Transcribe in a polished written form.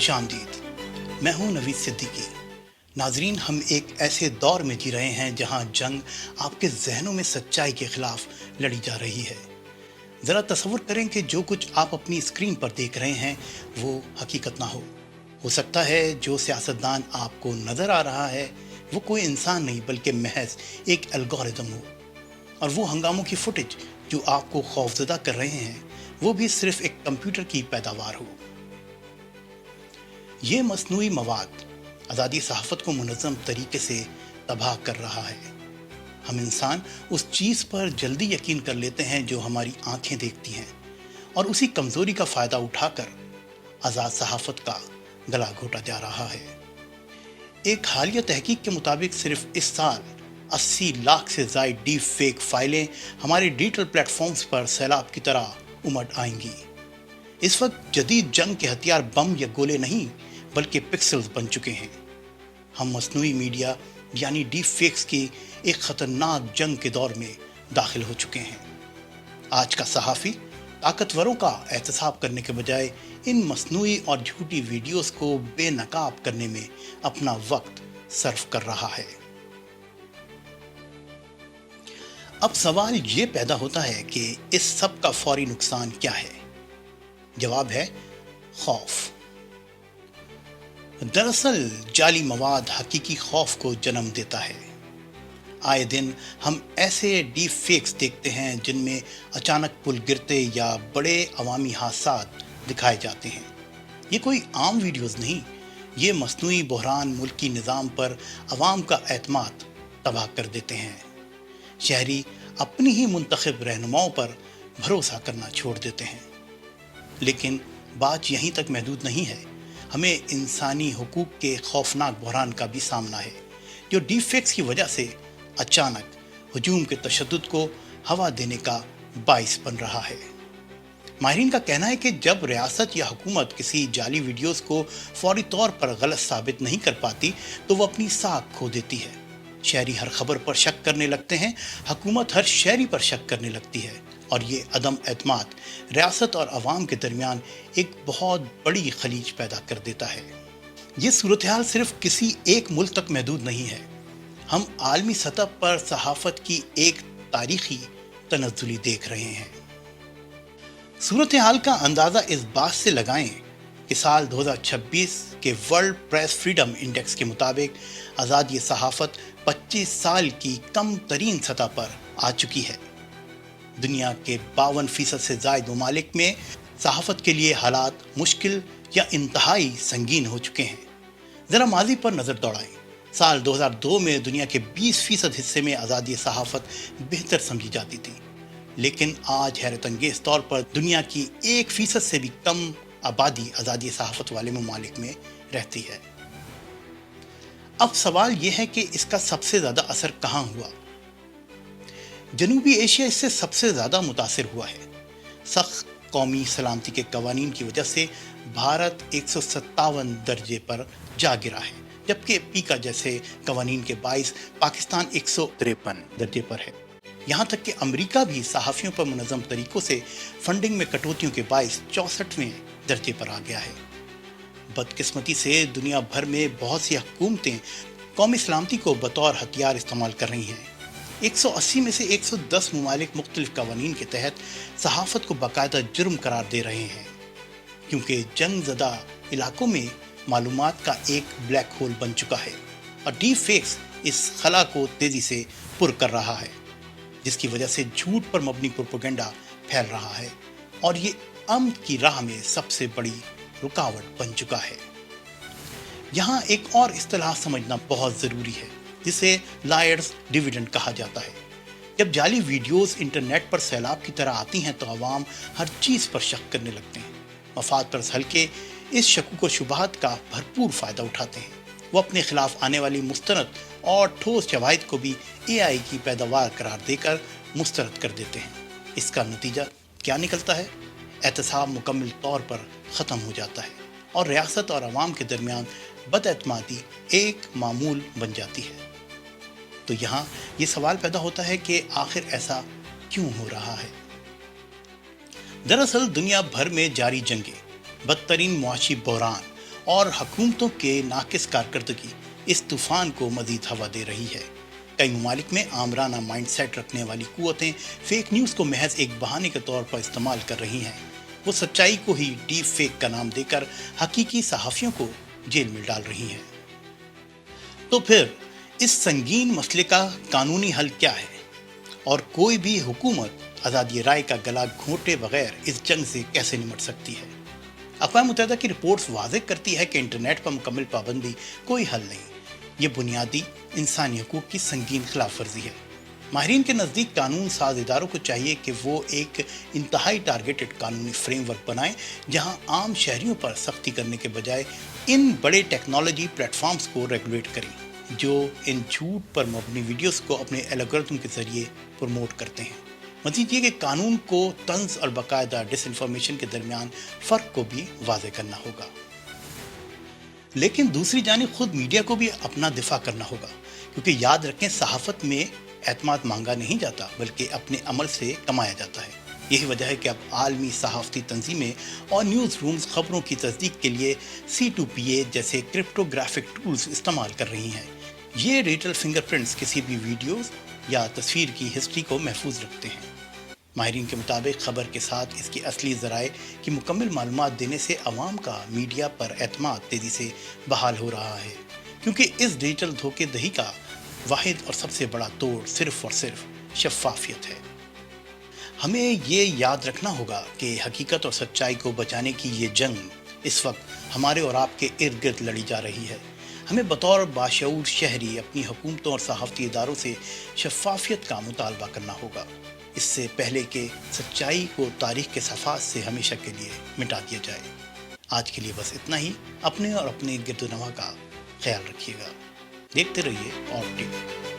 खुशामदीद। मैं हूं नवीद सिद्दीकी। नाजरीन, हम एक ऐसे दौर में जी रहे हैं जहां जंग आपके जहनों में सच्चाई के खिलाफ लड़ी जा रही है। ज़रा तसव्वुर करें कि जो कुछ आप अपनी स्क्रीन पर देख रहे हैं वो हकीकत ना हो सकता है जो सियासतदान आपको नज़र आ रहा है वो कोई इंसान नहीं बल्कि महज एक एल्गोरिदम हो, और वो हंगामों की फुटेज जो आपको खौफजदा कर रहे हैं वो भी सिर्फ एक कंप्यूटर की पैदावार हो। ये मसनूई मवाद आज़ादी सहाफ़त को मुनज़्ज़म तरीके से तबाह कर रहा है। हम इंसान उस चीज़ पर जल्दी यकीन कर लेते हैं जो हमारी आंखें देखती हैं, और उसी कमज़ोरी का फ़ायदा उठाकर आज़ाद सहाफ़त का गला घोटा जा रहा है। एक हालिया तहकीक के मुताबिक सिर्फ इस साल 80 लाख से ज़ायद डीप फेक फाइलें हमारे डिजिटल प्लेटफॉर्म्स पर सैलाब की तरह उमड़ आएंगी। इस वक्त जदीद जंग के हथियार बम या गोले नहीं बल्कि पिक्सल्स बन चुके हैं। हम मसनूई मीडिया यानी डीप फेक्स की एक ख़तरनाक जंग के दौर में दाखिल हो चुके हैं। आज का सहाफ़ी ताकतवरों का एहतसाब करने के बजाय इन मसनूई और झूठी वीडियोस को बेनकाब करने में अपना वक्त सर्फ कर रहा है। अब सवाल ये पैदा होता है कि इस सब का फौरी नुकसान क्या है? जवाब है खौफ। दरअसल जाली मवाद हकीकी खौफ को जन्म देता है। आए दिन हम ऐसे डीप फेक्स देखते हैं जिनमें अचानक पुल गिरते या बड़े अवामी हादसात दिखाए जाते हैं। ये कोई आम वीडियोस नहीं, ये मसनूई बहरान मुल्की निज़ाम पर अवाम का एतमाद तबाह कर देते हैं। शहरी अपनी ही मुंतखब रहनुमाओं पर भरोसा करना छोड़ देते हैं। लेकिन बात यहीं तक महदूद नहीं है। हमें इंसानी हुकूक के खौफनाक बहरान का भी सामना है जो डीप फेक्स की वजह से अचानक हजूम के तशद्दुद को हवा देने का बाइस बन रहा है। माहिरीन का कहना है कि जब रियासत या हुकूमत किसी जाली वीडियोस को फौरी तौर पर गलत साबित नहीं कर पाती तो वो अपनी साख खो देती है। शहरी हर खबर पर शक करने लगते हैं, हुकूमत हर शहरी पर शक करने लगती है, और ये अदम एतमाद रियासत और अवाम के दरमियान एक बहुत बड़ी खलीज पैदा कर देता है। ये सूरत हाल सिर्फ किसी एक मुल्क तक महदूद नहीं है। हम आलमी सतह पर सहाफ़त की एक तारीखी तनज़्ज़ुली देख रहे हैं। सूरत हाल का अंदाज़ा इस बात से लगाएं कि साल 2026 के वर्ल्ड प्रेस फ्रीडम इंडेक्स के मुताबिक आज़ादी सहाफ़त 25 साल की कम तरीन सतह पर आ चुकी है। दुनिया के 52% से ज़ायद ममालिक में सहाफ़त के लिए हालात मुश्किल या इंतहाई संगीन हो चुके हैं। ज़रा माजी पर नज़र दौड़ाएं। साल 2002 में दुनिया के 20% हिस्से में आज़ादी सहाफ़त बेहतर समझी जाती थी, लेकिन आज हैरत अंगेज़ तौर पर दुनिया की 1% से भी कम आबादी आज़ादी सहाफ़त वाले ममालिक में रहती है। अब सवाल यह है कि इसका सबसे ज़्यादा असर कहाँ हुआ? जनूबी एशिया इससे सबसे ज़्यादा मुतासिर हुआ है। सख्त कौमी सलामती के कवानीन की वजह से भारत 157 दर्जे पर जा गिरा है, जबकि पीका जैसे कवानीन के बाइस पाकिस्तान 153 दर्जे पर है। यहाँ तक कि अमेरिका भी सहाफ़ियों पर मुनज़्ज़म तरीक़ों से फंडिंग में कटौतियों के बाइस 64वें दर्जे पर आ गया है। बदकिस्मती से दुनिया भर में बहुत सी हुकूमतें कौमी सलामती को बतौर हथियार इस्तेमाल कर रही हैं। 180 में से 110 ममालिक मुख्तलिफ कवानीन के तहत सहाफ़त को बाकायदा जुर्म करार दे रहे हैं, क्योंकि जंग ज़दा इलाकों में मालूमात का एक ब्लैक होल बन चुका है और डीप फेक्स इस खला को तेज़ी से पुर कर रहा है, जिसकी वजह से झूठ पर मबनी प्रोपेगेंडा फैल रहा है और ये अमन की राह में सबसे बड़ी रुकावट बन चुका है। यहाँ एक और इस्तिलाह समझना बहुत ज़रूरी है जिसे लायर्स डिविडेंड कहा जाता है। जब जाली वीडियोस इंटरनेट पर सैलाब की तरह आती हैं तो अवाम हर चीज़ पर शक करने लगते हैं। मफाद पर हल्के इस शकूक व शुबहात का भरपूर फ़ायदा उठाते हैं। वो अपने खिलाफ आने वाली मुस्तनद और ठोस शवाहिद को भी AI की पैदावार करार देकर मुस्तरद कर देते हैं। इसका नतीजा क्या निकलता है? एहतसाब मुकम्मल तौर पर ख़त्म हो जाता है और रियासत और अवाम के दरमियान बदएतमादी एक मामूल बन जाती है। तो यहाँ ये सवाल पैदा होता है कि आखिर ऐसा क्यों हो रहा है? दरअसल दुनिया भर में जारी जंगें, बदतरीन मुआशी बहरान اور حکومتوں کے ناقص کارکردگی اس طوفان کو مزید ہوا دے رہی ہے۔ کئی ممالک میں آمرانہ مائنڈ سیٹ رکھنے والی قوتیں فیک نیوز کو محض ایک بہانے کے طور پر استعمال کر رہی ہیں۔ وہ سچائی کو ہی ڈیپ فیک کا نام دے کر حقیقی صحافیوں کو جیل میں ڈال رہی ہیں۔ تو پھر اس سنگین مسئلے کا قانونی حل کیا ہے اور کوئی بھی حکومت آزادی رائے کا گلا گھونٹے بغیر اس جنگ سے کیسے نمٹ سکتی ہے؟ اقوام متحدہ کی رپورٹس واضح کرتی ہے کہ انٹرنیٹ پر مکمل پابندی کوئی حل نہیں، یہ بنیادی انسانی حقوق کی سنگین خلاف ورزی ہے۔ ماہرین کے نزدیک قانون ساز اداروں کو چاہیے کہ وہ ایک انتہائی ٹارگیٹڈ قانونی فریم ورک بنائیں جہاں عام شہریوں پر سختی کرنے کے بجائے ان بڑے ٹیکنالوجی پلیٹ فارمز کو ریگولیٹ کریں جو ان جھوٹ پر مبنی ویڈیوز کو اپنے الگورتھم کے ذریعے پروموٹ کرتے ہیں۔ مزید یہ کہ قانون کو طنز اور باقاعدہ ڈس انفارمیشن کے درمیان فرق کو بھی واضح کرنا ہوگا۔ لیکن دوسری جانب خود میڈیا کو بھی اپنا دفاع کرنا ہوگا، کیونکہ یاد رکھیں صحافت میں اعتماد مانگا نہیں جاتا بلکہ اپنے عمل سے کمایا جاتا ہے۔ یہی وجہ ہے کہ اب عالمی صحافتی تنظیمیں اور نیوز رومز خبروں کی تصدیق کے لیے C2PA جیسے کرپٹوگرافک ٹولز استعمال کر رہی ہیں۔ یہ ڈیجیٹل فنگر پرنٹس کسی بھی ویڈیوز یا تصویر کی ہسٹری کو محفوظ رکھتے ہیں۔ ماہرین کے مطابق خبر کے ساتھ اس کی اصلی ذرائع کی مکمل معلومات دینے سے عوام کا میڈیا پر اعتماد تیزی سے بحال ہو رہا ہے، کیونکہ اس ڈیجیٹل دھوکے دہی کا واحد اور سب سے بڑا توڑ صرف اور صرف شفافیت ہے۔ ہمیں یہ یاد رکھنا ہوگا کہ حقیقت اور سچائی کو بچانے کی یہ جنگ اس وقت ہمارے اور آپ کے ارد گرد لڑی جا رہی ہے۔ ہمیں بطور باشعور شہری اپنی حکومتوں اور صحافتی اداروں سے شفافیت کا مطالبہ کرنا ہوگا، اس سے پہلے کہ سچائی کو تاریخ کے صفحات سے ہمیشہ کے لیے مٹا دیا جائے۔ آج کے لیے بس اتنا ہی۔ اپنے اور اپنے گرد و نواح کا خیال رکھیے گا۔ دیکھتے رہیے اور ٹی وی۔